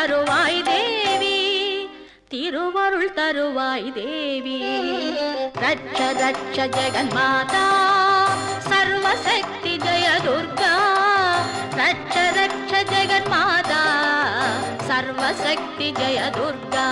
தருவாய் தேவி, திருவருள் தருவாய் தேவி. ரட்ச ரட்ச ஜெகன்மாதா சர்வசக்தி ஜெய துர்கா. ரட்ச ரட்ச ஜெகன்மாதா சர்வசக்தி ஜெய துர்கா.